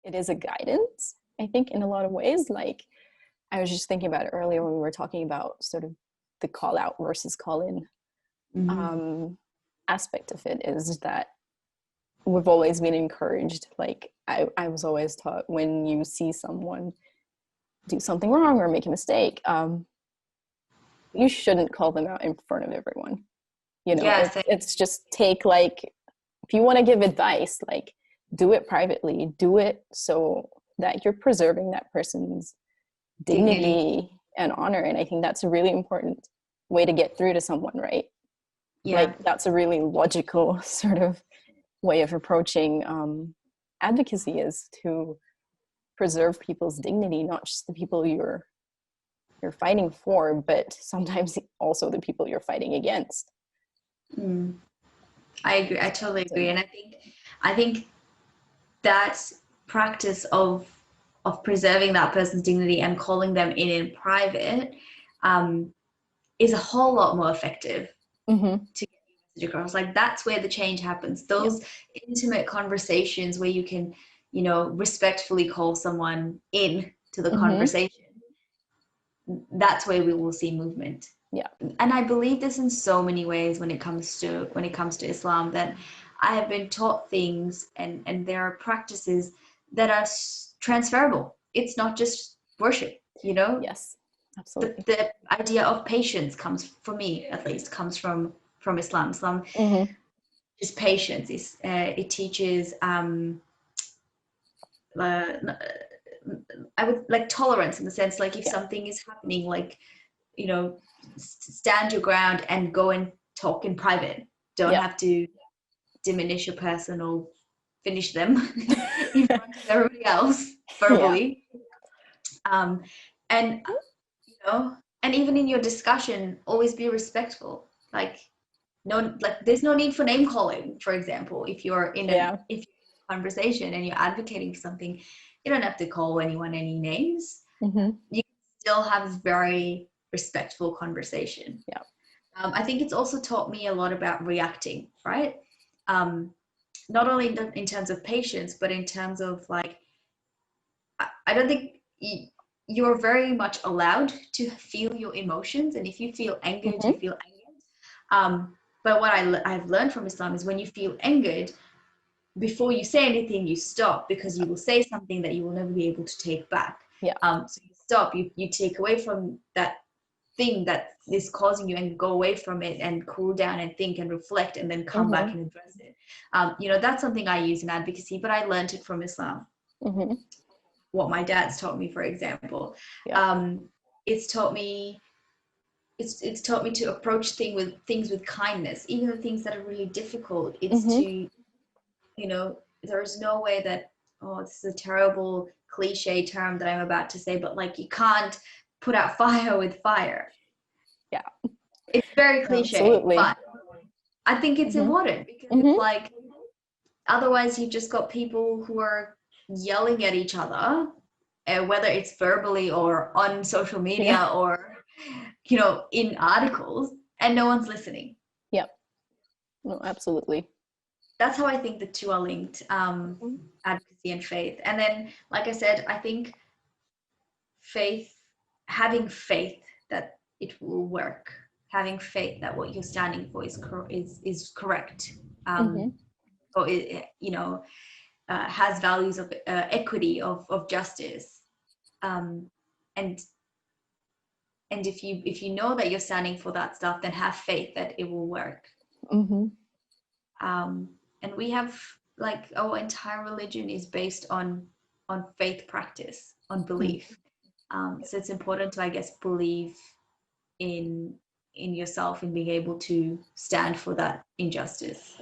it is a guidance, I think, in a lot of ways. Like, I was just thinking about it earlier when we were talking about sort of the call out versus call in aspect of it, is that we've always been encouraged. Like, I was always taught, when you see someone do something wrong or make a mistake, you shouldn't call them out in front of everyone. You know, Yes. it's just take, like, if you want to give advice, like, do it privately, do it so that you're preserving that person's dignity and honor. And I think that's a really important way to get through to someone, right? Yeah. Like, that's a really logical sort of way of approaching advocacy, is to preserve people's dignity, not just the people you're fighting for, but sometimes also the people you're fighting against. I agree. I totally agree. And I think that practice of preserving that person's dignity and calling them in private is a whole lot more effective to get the message across. Like, that's where the change happens. Those intimate conversations where you can, you know, respectfully call someone in to the conversation. That's where we will see movement. Yeah. And I believe this in so many ways when it comes to Islam, that I have been taught things and there are practices that are transferable. It's not just worship, you know? Yes, absolutely. The idea of patience comes, for me at least, comes from Islam. Islam is patience. It teaches I would like tolerance, in the sense, like, if something is happening, like, you know, stand your ground and go and talk in private. Don't have to diminish a person or finish them in front of everybody else verbally. And you know, and even in your discussion, always be respectful. Like, there's no need for name calling, for example. If you're in a conversation and you're advocating for something, you don't have to call anyone any names. You can still have a very respectful conversation. I think it's also taught me a lot about reacting, right? Not only in terms of patience, but in terms of, like, I don't think you're very much allowed to feel your emotions, and if you feel angered, you feel angered. But what I've learned from Islam is, when you feel angered, before you say anything, you stop, because you will say something that you will never be able to take back. So you stop, you take away from that thing that is causing you, and go away from it and cool down and think and reflect, and then come back and address it. You know, that's something I use in advocacy, but I learned it from Islam. What my dad's taught me, for example, it's taught me to approach things with kindness, even the things that are really difficult. It's to, you know, there is no way that, oh, this is a terrible cliche term that I'm about to say, but, like, you can't put out fire with fire. It's very cliche. Absolutely. But I think it's important, because it's like, otherwise you've just got people who are yelling at each other, whether it's verbally or on social media or, you know, in articles, and no one's listening. No, absolutely. That's how I think the two are linked, advocacy and faith. And then, like I said, I think having faith that it will work, having faith that what you're standing for is correct, or you know, has values of equity, of justice, and if you know that you're standing for that stuff, then have faith that it will work. And we have, like, our entire religion is based on faith practice, on belief. So it's important to, I guess, believe in yourself, and being able to stand for that injustice.